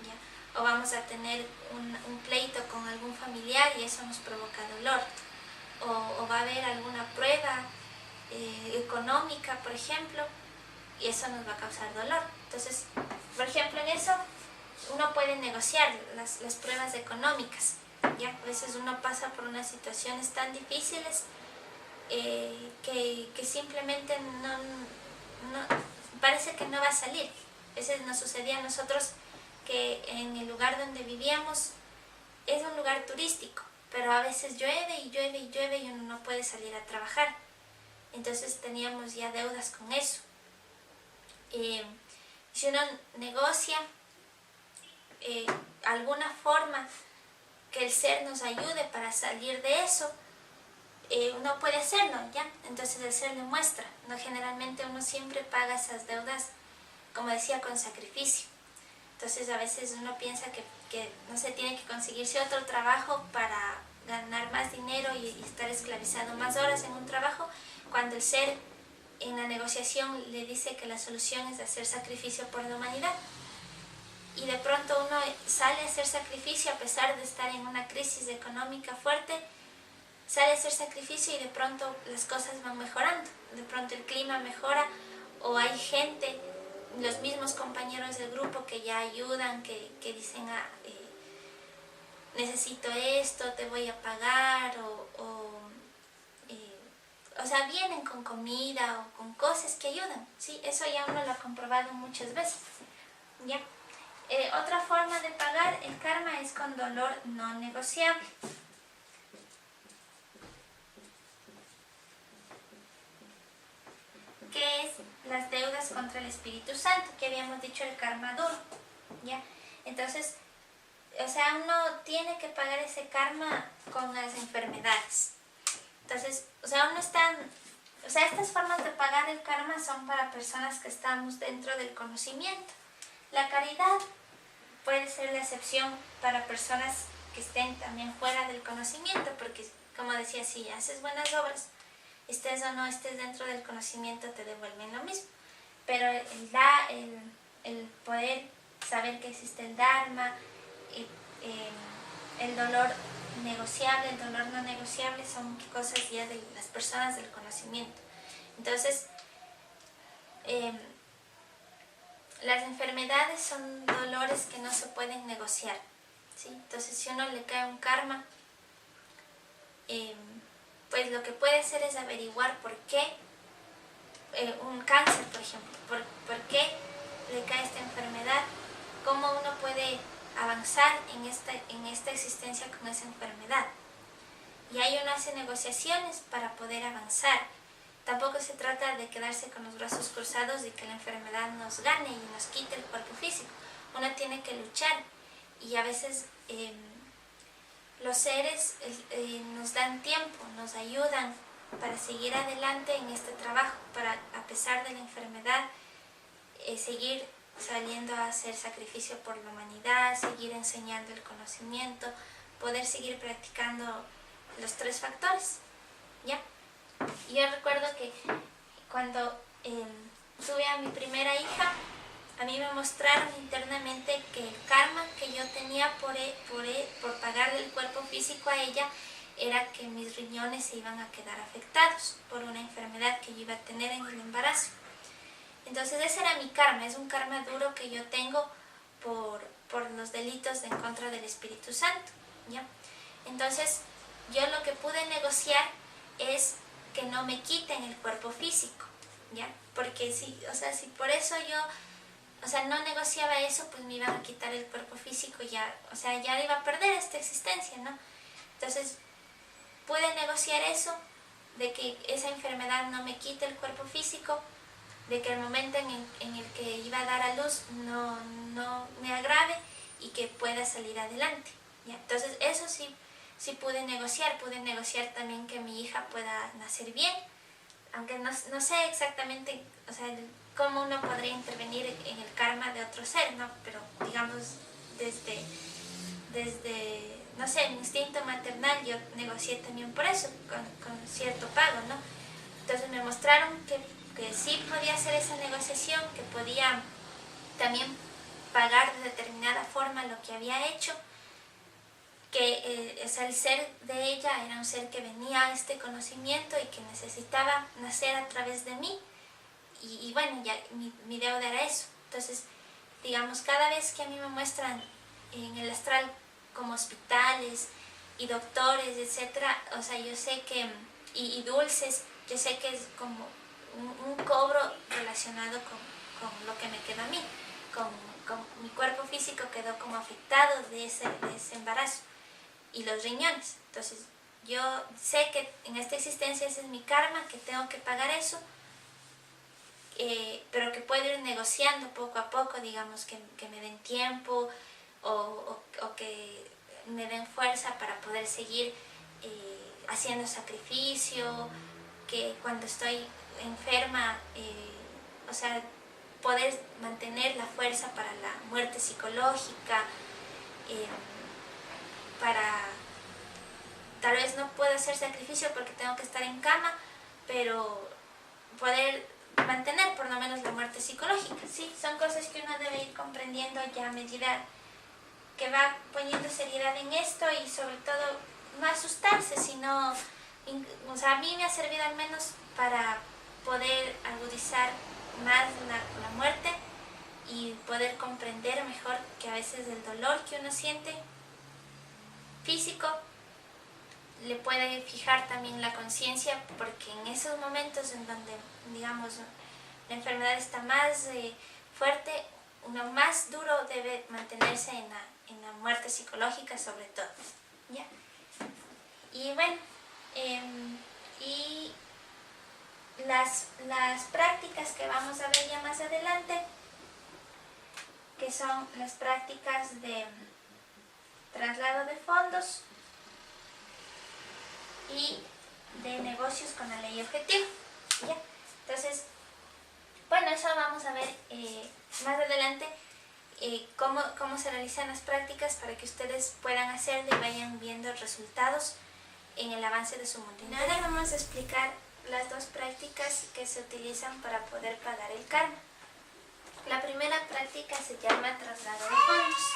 ¿ya? O vamos a tener un pleito con algún familiar y eso nos provoca dolor. O va a haber alguna prueba económica, por ejemplo, y eso nos va a causar dolor. Entonces, por ejemplo, en eso uno puede negociar las pruebas económicas, ¿ya? A veces uno pasa por unas situaciones tan difíciles que simplemente parece que no va a salir. A veces nos sucedía a nosotros que en el lugar donde vivíamos es un lugar turístico, pero a veces llueve y llueve y llueve y uno no puede salir a trabajar. Entonces teníamos ya deudas con eso. Si uno negocia alguna forma que el ser nos ayude para salir de eso, uno puede hacerlo, ¿ya? Entonces el ser le muestra, ¿no? Generalmente uno siempre paga esas deudas, como decía, con sacrificio. Entonces a veces uno piensa que no se tiene que conseguirse otro trabajo para ganar más dinero y estar esclavizado más horas en un trabajo, cuando el ser en la negociación le dice que la solución es hacer sacrificio por la humanidad. Y de pronto uno sale a hacer sacrificio a pesar de estar en una crisis económica fuerte, sale a hacer sacrificio y de pronto las cosas van mejorando, de pronto el clima mejora, o hay gente, los mismos compañeros del grupo que ya ayudan, que dicen, necesito esto, te voy a pagar, o sea, vienen con comida o con cosas que ayudan, ¿sí? Eso ya uno lo ha comprobado muchas veces, ¿ya? Otra forma de pagar el karma es con dolor no negociable. Que es las deudas contra el Espíritu Santo, que habíamos dicho el karma duro, ¿ya? Entonces, o sea, uno tiene que pagar ese karma con las enfermedades. Entonces, o sea, estas formas de pagar el karma son para personas que estamos dentro del conocimiento. La caridad puede ser la excepción para personas que estén también fuera del conocimiento, porque, como decía, si haces buenas obras, estés o no estés dentro del conocimiento, te devuelven lo mismo. Pero el poder saber que existe el Dharma, el dolor negociable, el dolor no negociable, son cosas ya de las personas del conocimiento. Entonces, las enfermedades son dolores que no se pueden negociar, ¿sí? Entonces, si uno le cae un karma, pues lo que puede hacer es averiguar por qué, un cáncer, por ejemplo, por qué le cae esta enfermedad, cómo uno puede avanzar en esta existencia con esa enfermedad. Y ahí uno hace negociaciones para poder avanzar. Tampoco se trata de quedarse con los brazos cruzados y que la enfermedad nos gane y nos quite el cuerpo físico. Uno tiene que luchar, y a veces los seres nos dan tiempo, nos ayudan para seguir adelante en este trabajo, para, a pesar de la enfermedad, seguir saliendo a hacer sacrificio por la humanidad, seguir enseñando el conocimiento, poder seguir practicando los 3 factores, ¿ya? Yo recuerdo que cuando tuve a mi primera hija, a mí me mostraron internamente que el karma que yo tenía por pagarle el cuerpo físico a ella era que mis riñones se iban a quedar afectados por una enfermedad que yo iba a tener en el embarazo. Entonces ese era mi karma, es un karma duro que yo tengo por los delitos en contra del Espíritu Santo, ¿ya? Entonces yo lo que pude negociar es que no me quiten el cuerpo físico, ¿ya? Porque si por eso yo, no negociaba eso, pues me iban a quitar el cuerpo físico, ya iba a perder esta existencia, ¿no? Entonces pude negociar eso, de que esa enfermedad no me quite el cuerpo físico, de que el momento en el que iba a dar a luz no me agrave, y que pueda salir adelante. ¿Ya? Entonces eso sí pude negociar también que mi hija pueda nacer bien, aunque no sé exactamente, o sea, cómo uno podría intervenir en el karma de otro ser, ¿no? Pero digamos, desde no sé, mi instinto maternal, yo negocié también por eso, con cierto pago, ¿no? Entonces me mostraron que sí podía hacer esa negociación, que podía también pagar de determinada forma lo que había hecho, que o sea, el ser de ella era un ser que venía a este conocimiento y que necesitaba nacer a través de mí, y bueno, ya mi deuda era eso. Entonces, digamos, cada vez que a mí me muestran en el astral como hospitales y doctores, etcétera, o sea, yo sé que, y dulces, yo sé que es como un cobro relacionado con lo que me queda a mí, con mi cuerpo físico quedó como afectado de ese embarazo, y los riñones. Entonces, yo sé que en esta existencia ese es mi karma, que tengo que pagar eso, pero que puedo ir negociando poco a poco, digamos, que me den tiempo o que me den fuerza para poder seguir haciendo sacrificio, que cuando estoy enferma, o sea, poder mantener la fuerza para la muerte psicológica, para, tal vez no puedo hacer sacrificio porque tengo que estar en cama, pero poder mantener por lo menos la muerte psicológica. Sí, son cosas que uno debe ir comprendiendo ya a medida que va poniendo seriedad en esto, y sobre todo no asustarse, sino, o sea, a mí me ha servido al menos para poder agudizar más la muerte y poder comprender mejor que a veces el dolor que uno siente físico le puede fijar también la conciencia, porque en esos momentos en donde, digamos, la enfermedad está más fuerte, uno más duro debe mantenerse en la muerte psicológica sobre todo. ¿Ya? Y bueno, y las prácticas que vamos a ver ya más adelante, que son las prácticas de traslado de fondos y de negocios con la ley objetivo. ¿Ya? Entonces, bueno, eso vamos a ver más adelante, cómo se realizan las prácticas para que ustedes puedan hacerlo y vayan viendo resultados en el avance de su mundo interior. Ahora vamos a explicar las dos prácticas que se utilizan para poder pagar el karma. La primera práctica se llama traslado de fondos.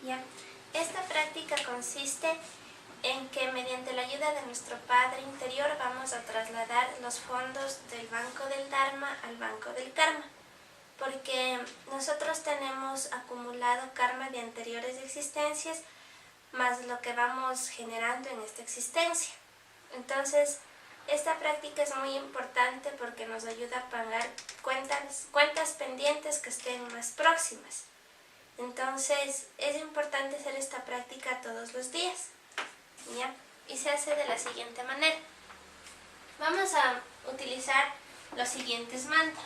¿Ya? Esta práctica consiste en que mediante la ayuda de nuestro Padre Interior vamos a trasladar los fondos del Banco del Dharma al Banco del Karma, porque nosotros tenemos acumulado karma de anteriores existencias más lo que vamos generando en esta existencia. Entonces, esta práctica es muy importante porque nos ayuda a pagar cuentas pendientes que estén más próximas. Entonces, es importante hacer esta práctica todos los días, ¿ya? Y se hace de la siguiente manera. Vamos a utilizar los siguientes mantras: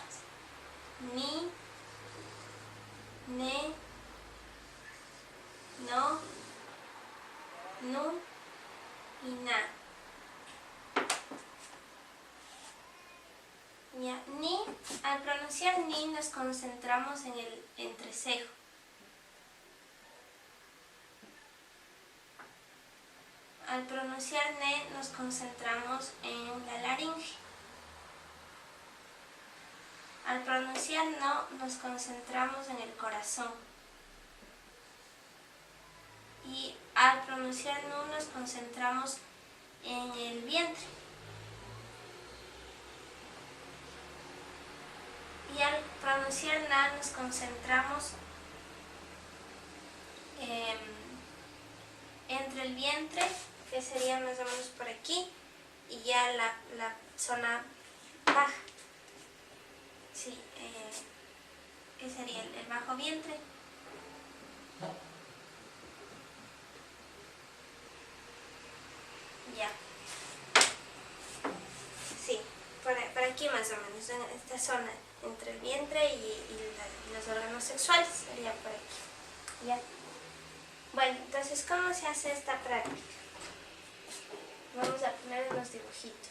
ni, ne, no, nu y na. ¿Ya? Ni, al pronunciar ni nos concentramos en el entrecejo. Al pronunciar ne nos concentramos en la laringe. Al pronunciar no nos concentramos en el corazón. Y al pronunciar nu nos concentramos en el vientre. Y al pronunciar na nos concentramos entre el vientre, que sería más o menos por aquí, y ya la zona baja. Sí, ¿qué sería? El bajo vientre. Ya. Sí, por aquí más o menos, en esta zona, entre el vientre y los órganos sexuales, sería por aquí. Ya. Bueno, entonces, ¿cómo se hace esta práctica? Vamos a poner unos dibujitos.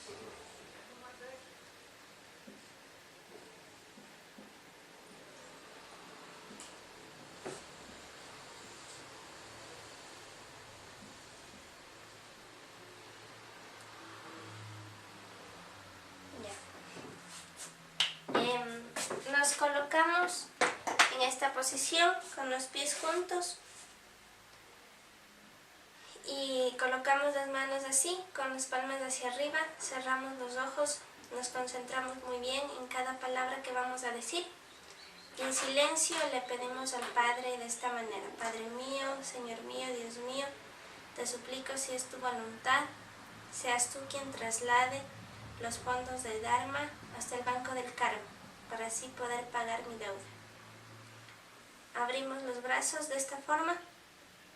Nos colocamos en esta posición con los pies juntos y colocamos las manos así, con las palmas hacia arriba, cerramos los ojos, nos concentramos muy bien en cada palabra que vamos a decir y en silencio le pedimos al Padre de esta manera: Padre mío, Señor mío, Dios mío, te suplico, si es tu voluntad, seas tú quien traslade los fondos del Dharma hasta el banco del karma, para así poder pagar mi deuda. Abrimos los brazos de esta forma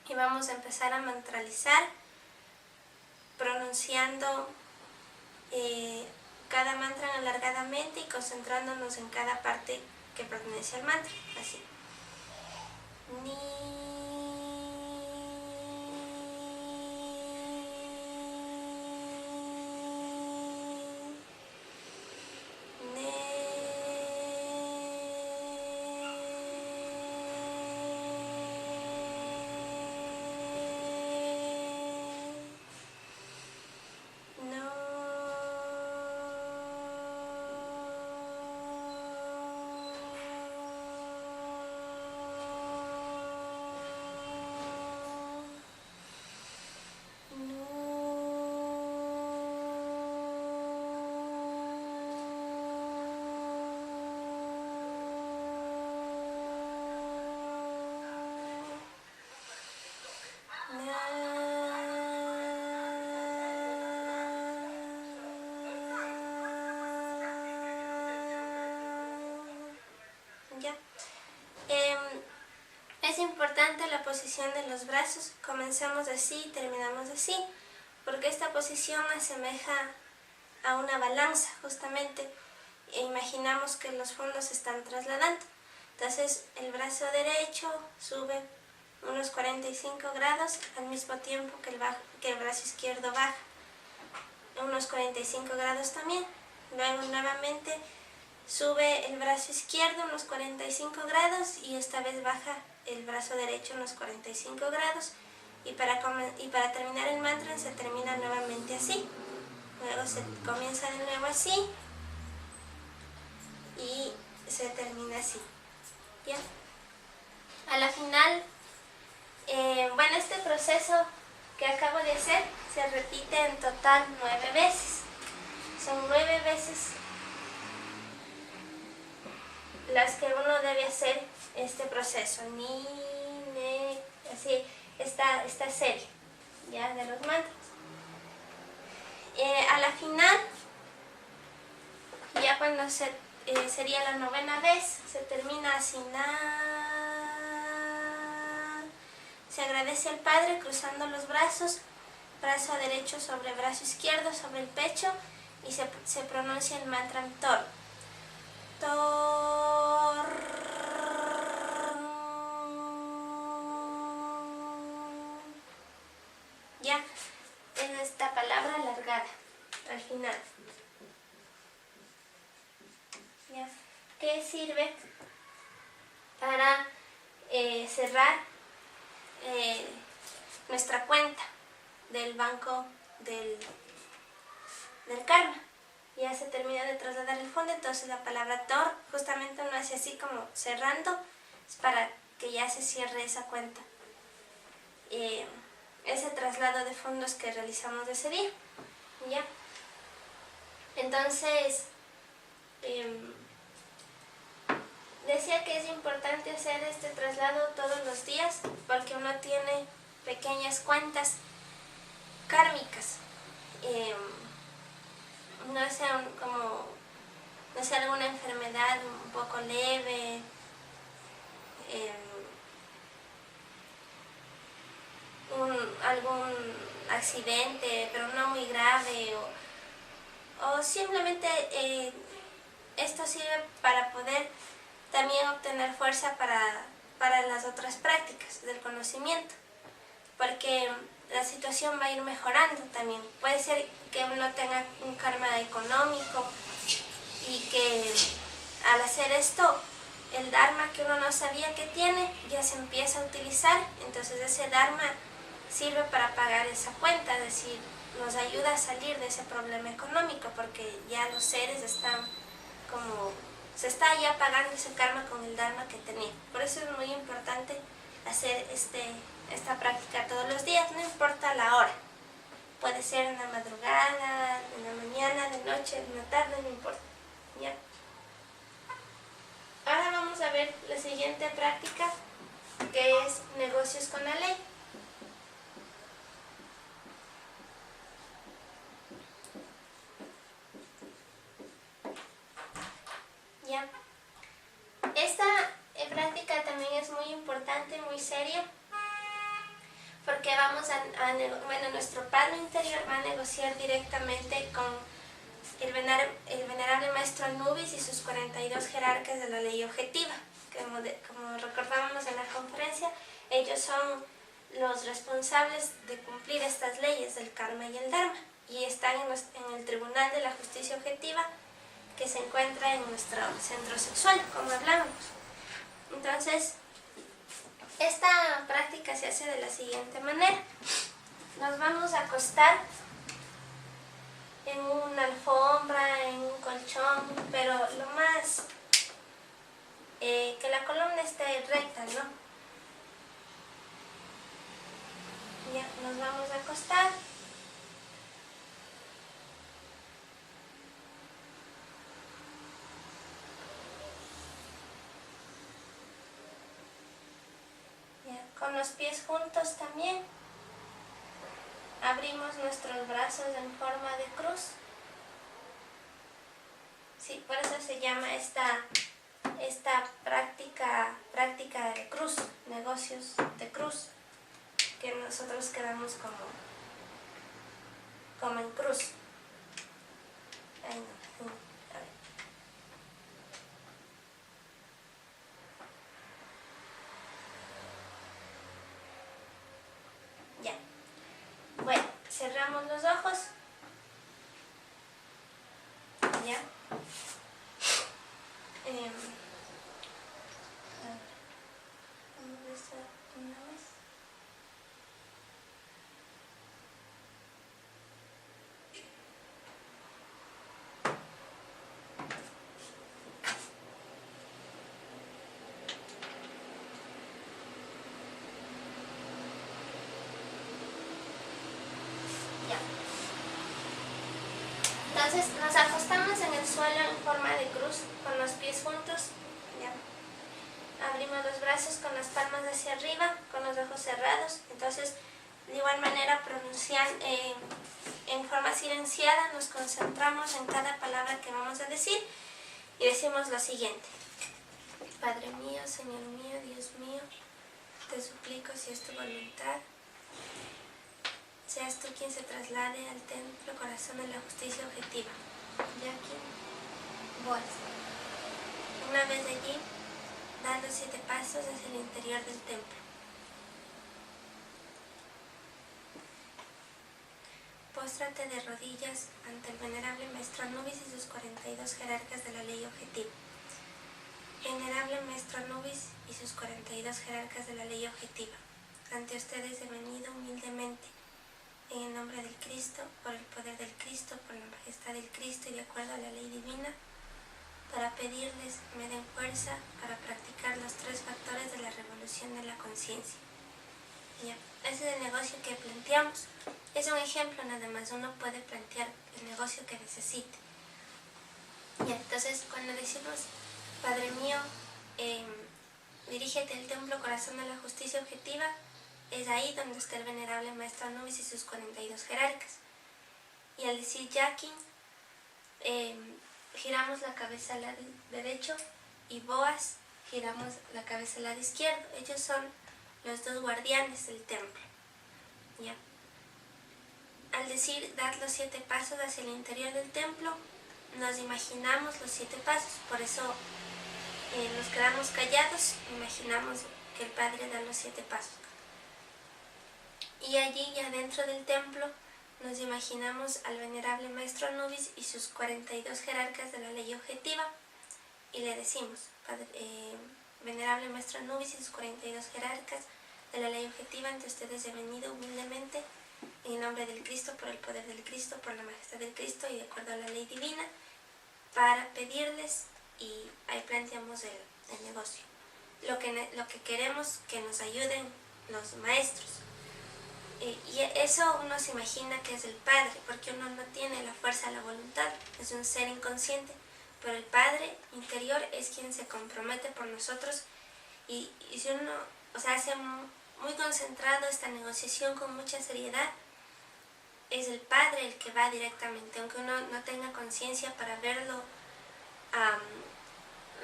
y vamos a empezar a mantralizar, pronunciando cada mantra alargadamente y concentrándonos en cada parte que pertenece al mantra, así. Ni ya. Es importante la posición de los brazos. Comenzamos así y terminamos así, porque esta posición asemeja a una balanza, justamente. E imaginamos que los fondos se están trasladando. Entonces el brazo derecho sube unos 45 grados al mismo tiempo que el brazo izquierdo baja unos 45 grados también. Luego nuevamente sube el brazo izquierdo unos 45 grados y esta vez baja el brazo derecho unos 45 grados. Y para terminar el mantra se termina nuevamente así. Luego se comienza de nuevo así y se termina así. ¿Ya? A la final, bueno, este proceso que acabo de hacer se repite en total 9 veces. Son 9 veces las que uno debe hacer este proceso. Ni, ne, así, esta serie, ¿ya? De los mantras. A la final, ya cuando sería la 9ª vez, se termina así. Se agradece al Padre cruzando los brazos, brazo derecho sobre brazo izquierdo sobre el pecho, y se pronuncia el mantra Tor. Tor. Ya, es esta palabra alargada al final. ¿Ya? Que sirve para cerrar nuestra cuenta del banco del karma. Ya se termina de trasladar el fondo, entonces la palabra Tor justamente uno hace así como cerrando, es para que ya se cierre esa cuenta, ese traslado de fondos que realizamos ese día. ¿Ya? Entonces decía que es importante hacer este traslado todos los días porque uno tiene pequeñas cuentas kármicas no sea no sea alguna enfermedad un poco leve, algún accidente, pero no muy grave, o simplemente esto sirve para poder también obtener fuerza para las otras prácticas del conocimiento, porque la situación va a ir mejorando también. Puede ser que uno tenga un karma económico y que al hacer esto, el dharma que uno no sabía que tiene ya se empieza a utilizar, entonces ese dharma sirve para pagar esa cuenta, es decir, nos ayuda a salir de ese problema económico, porque ya los seres están se está ya pagando ese karma con el dharma que tenía. Por eso es muy importante hacer esta práctica todos los días, no importa la hora. Puede ser en la madrugada, en la mañana, de noche, en la tarde, no importa. ¿Ya? Ahora vamos a ver la siguiente práctica, que es negocios con la ley. ¿Ya? Esta práctica también es muy importante, muy seria, porque nuestro plano interior va a negociar directamente con el venerable maestro Anubis y sus 42 jerarcas de la ley objetiva. Como recordábamos en la conferencia, ellos son los responsables de cumplir estas leyes del karma y el dharma, y están en el tribunal de la justicia objetiva, que se encuentra en nuestro centro sexual, como hablábamos. Entonces, esta práctica se hace de la siguiente manera. Nos vamos a acostar en una alfombra, en un colchón, pero lo más que la columna esté recta, ¿no? Ya, nos vamos a acostar. Con los pies juntos también. Abrimos nuestros brazos en forma de cruz. Sí, por eso se llama esta práctica de cruz, negocios de cruz, que nosotros quedamos como en cruz. Ay, no. A ver. Ya. Bueno, cerramos los ojos. Ya. Vamos a hacer una vez. Ya. Entonces nos acostamos en el suelo en forma de cruz, con los pies juntos. Ya. Abrimos los brazos con las palmas hacia arriba, con los ojos cerrados. Entonces, de igual manera, en forma silenciada, nos concentramos en cada palabra que vamos a decir y decimos lo siguiente. Padre mío, Señor mío, Dios mío, te suplico, si es tu voluntad, seas tú quien se traslade al templo corazón de la justicia objetiva. Ya aquí, voy. Una vez allí, da los 7 pasos hacia el interior del templo. Póstrate de rodillas ante el venerable maestro Anubis y sus 42 jerarcas de la ley objetiva. Venerable maestro Anubis y sus 42 jerarcas de la ley objetiva, ante ustedes he venido humildemente, en el nombre del Cristo, por el poder del Cristo, por la majestad del Cristo y de acuerdo a la ley divina, para pedirles me den fuerza para practicar los 3 factores de la revolución de la conciencia. Ese es el negocio que planteamos. Es un ejemplo nada más, uno puede plantear el negocio que necesite. Entonces, cuando decimos, Padre mío, dirígete al templo corazón de la justicia objetiva, es ahí donde está el venerable maestro Anubis y sus 42 jerarcas. Y al decir Yakin, giramos la cabeza al lado derecho y Boaz giramos la cabeza al lado izquierdo. Ellos son los dos guardianes del templo. ¿Ya? Al decir dar los 7 pasos hacia el interior del templo, nos imaginamos los 7 pasos. Por eso nos quedamos callados, imaginamos que el Padre da los 7 pasos. Y allí, ya dentro del templo, nos imaginamos al venerable Maestro Anubis y sus 42 jerarcas de la ley objetiva, y le decimos: venerable Maestro Anubis y sus 42 jerarcas de la ley objetiva, ante ustedes he venido humildemente en el nombre del Cristo, por el poder del Cristo, por la majestad del Cristo y de acuerdo a la ley divina, para pedirles, y ahí planteamos el negocio. Lo que queremos que nos ayuden los maestros. Y eso uno se imagina que es el Padre, porque uno no tiene la fuerza de la voluntad, es un ser inconsciente, pero el Padre interior es quien se compromete por nosotros, y si uno, hace muy concentrado esta negociación con mucha seriedad, es el Padre el que va directamente, aunque uno no tenga conciencia para verlo.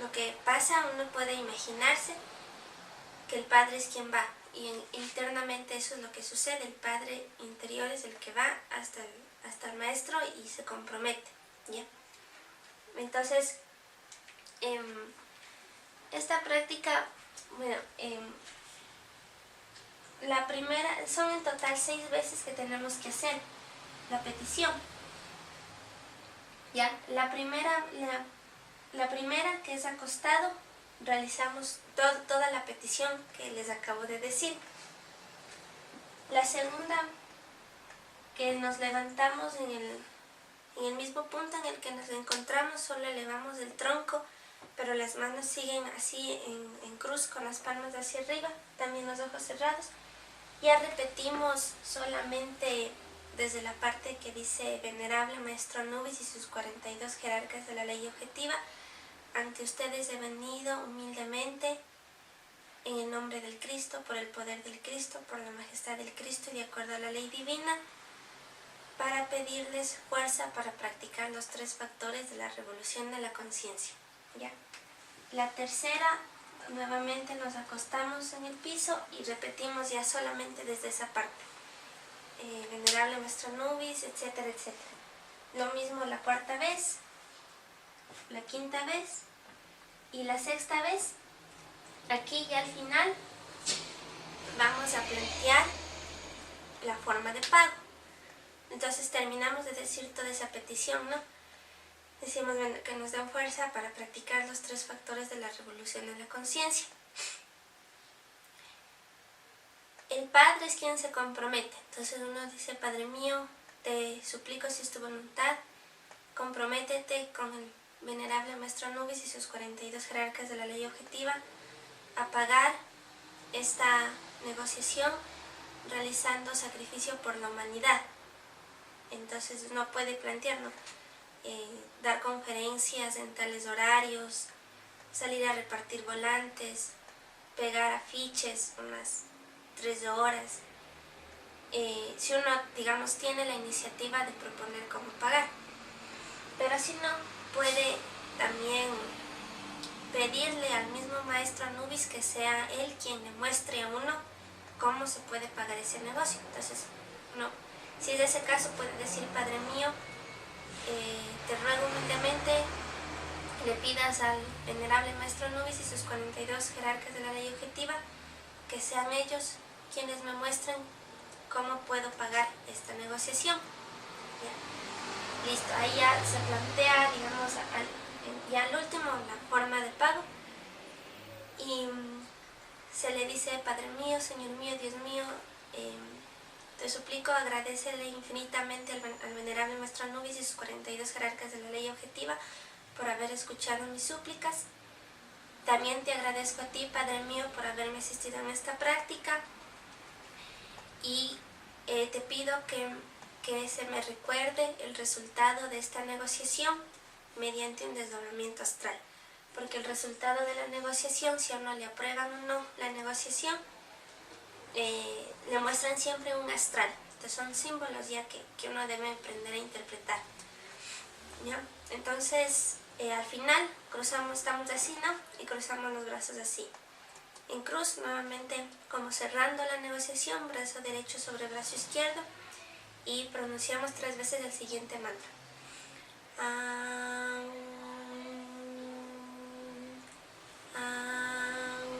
Lo que pasa, uno puede imaginarse que el Padre es quien va, y internamente eso es lo que sucede. El Padre interior es el que va hasta el Maestro y se compromete, ¿ya? Entonces, esta práctica, bueno, la primera, son en total 6 veces que tenemos que hacer la petición, ¿ya? La primera, que es acostado, realizamos toda la petición que les acabo de decir. La segunda, que nos levantamos en el mismo punto en el que nos encontramos, solo elevamos el tronco, pero las manos siguen así en cruz, con las palmas hacia arriba, también los ojos cerrados. Ya repetimos solamente desde la parte que dice: venerable Maestro Anubis y sus 42 jerarcas de la ley objetiva, ante ustedes he venido humildemente en el nombre del Cristo, por el poder del Cristo, por la majestad del Cristo y de acuerdo a la ley divina, para pedirles fuerza para practicar los 3 factores de la revolución de la conciencia. ¿Ya? La tercera, nuevamente nos acostamos en el piso y repetimos ya solamente desde esa parte. Venerable Maestro Anubis, etcétera, etcétera. Lo mismo la 4ª vez, la 5ª vez y la 6ª vez. Aquí ya al final vamos a plantear la forma de pago. Entonces terminamos de decir toda esa petición, ¿no? Decimos que nos den fuerza para practicar los 3 factores de la revolución de la conciencia. El Padre es quien se compromete. Entonces uno dice: Padre mío, te suplico, si es tu voluntad, comprométete con el venerable Maestro Anubis y sus 42 jerarcas de la ley objetiva a pagar esta negociación realizando sacrificio por la humanidad. Entonces uno puede plantear, ¿no? Dar conferencias en tales horarios, salir a repartir volantes, pegar afiches unas 3 horas. Si uno, digamos, tiene la iniciativa de proponer cómo pagar. Pero si no, puede también pedirle al mismo Maestro Anubis que sea él quien le muestre a uno cómo se puede pagar ese negocio. Entonces, uno, si es ese caso, puede decir: Padre mío, te ruego humildemente que le pidas al venerable Maestro Anubis y sus 42 jerarcas de la ley objetiva que sean ellos quienes me muestren cómo puedo pagar esta negociación. ¿Ya? Listo, ahí ya se plantea, digamos, ya al último la forma de pago, y se le dice: Padre mío, Señor mío, Dios mío, te suplico, agradecele infinitamente al venerable Maestro Anubis y sus 42 jerarcas de la ley objetiva por haber escuchado mis súplicas. También te agradezco a ti, Padre mío, por haberme asistido en esta práctica, y te pido que se me recuerde el resultado de esta negociación mediante un desdoblamiento astral, porque el resultado de la negociación, si a uno le aprueban o no la negociación, le muestran siempre un astral. Entonces son símbolos ya que uno debe aprender a interpretar, ¿ya? Entonces, al final estamos así, ¿no? Y cruzamos los brazos así. En cruz, nuevamente, como cerrando la negociación, brazo derecho sobre brazo izquierdo, y pronunciamos 3 veces el siguiente mantra. Aum, aum,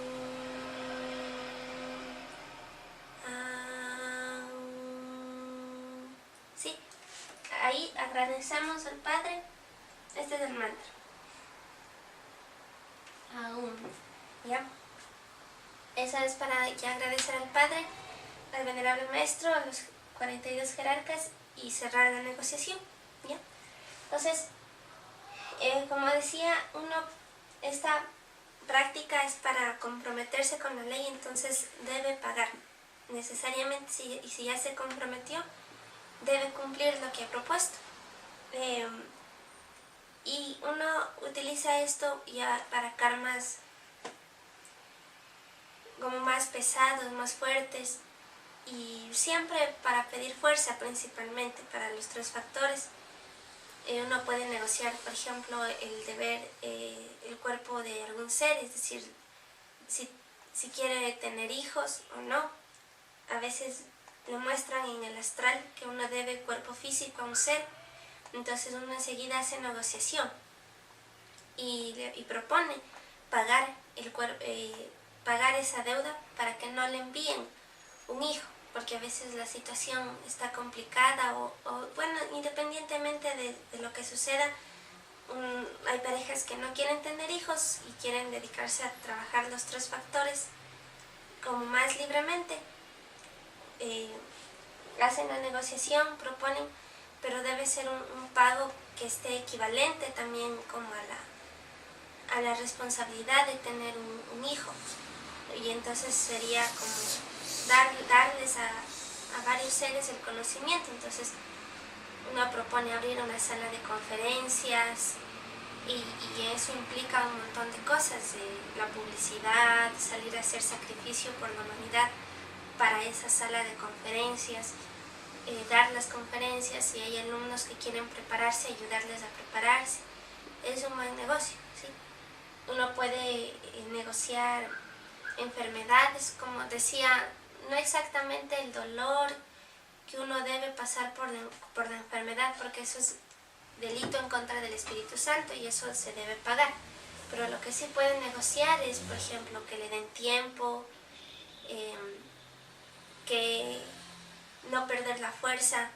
aum. Sí, ahí agradecemos al Padre. Este es el mantra. Aum. ¿Ya? Eso es para ya agradecer al Padre, al Venerable Maestro, a los 42 jerarcas y cerrar la negociación. ¿Ya? Entonces, como decía, esta práctica es para comprometerse con la ley, entonces debe pagar. Necesariamente, si ya se comprometió, debe cumplir lo que ha propuesto. Y uno utiliza esto ya para karmas como más pesados, más fuertes, y siempre para pedir fuerza, principalmente para los 3 factores. Uno puede negociar, por ejemplo, el deber, el cuerpo de algún ser, es decir, si quiere tener hijos o no. A veces le muestran en el astral que uno debe cuerpo físico a un ser, entonces uno enseguida hace negociación y propone pagar pagar esa deuda para que no le envíen un hijo, porque a veces la situación está complicada o bueno, independientemente de lo que suceda, hay parejas que no quieren tener hijos y quieren dedicarse a trabajar los 3 factores como más libremente. Hacen la negociación, proponen, pero debe ser un pago que esté equivalente también como a la responsabilidad de tener un hijo. Y entonces sería como darles a varios seres el conocimiento. Entonces uno propone abrir una sala de conferencias y eso implica un montón de cosas, la publicidad, salir a hacer sacrificio por la humanidad para esa sala de conferencias, dar las conferencias, si hay alumnos que quieren prepararse, ayudarles a prepararse. Es un buen negocio, ¿sí? Uno puede negociar enfermedades, como decía, no exactamente el dolor que uno debe pasar por la enfermedad, porque eso es delito en contra del Espíritu Santo y eso se debe pagar. Pero lo que sí pueden negociar es, por ejemplo, que le den tiempo, que no perder la fuerza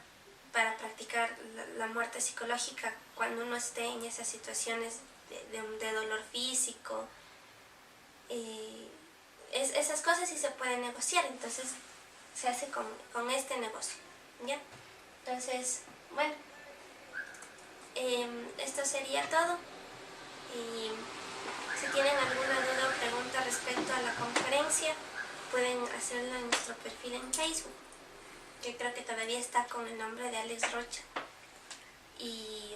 para practicar la muerte psicológica cuando uno esté en esas situaciones de dolor físico. Esas cosas sí se pueden negociar, entonces se hace con este negocio, ¿ya? Entonces, bueno, esto sería todo. Y si tienen alguna duda o pregunta respecto a la conferencia, pueden hacerlo en nuestro perfil en Facebook, que creo que todavía está con el nombre de Alex Rocha. Y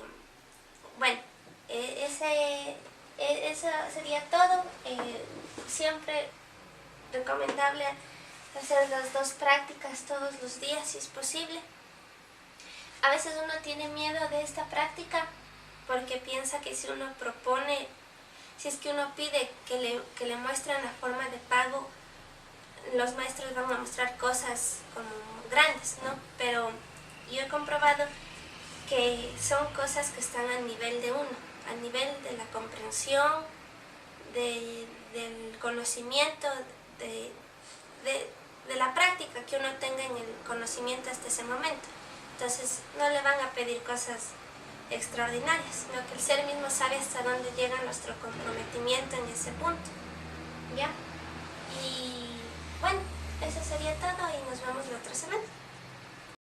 bueno, eso sería todo. Siempre recomendable hacer las 2 prácticas todos los días si es posible. A veces uno tiene miedo de esta práctica porque piensa que si uno propone, si es que uno pide que le muestren la forma de pago, los maestros van a mostrar cosas como grandes, ¿no? Pero yo he comprobado que son cosas que están al nivel de uno, al nivel de la comprensión, del conocimiento, de la práctica que uno tenga en el conocimiento hasta ese momento. Entonces no le van a pedir cosas extraordinarias, sino que el ser mismo sabe hasta dónde llega nuestro comprometimiento en ese punto, ¿ya?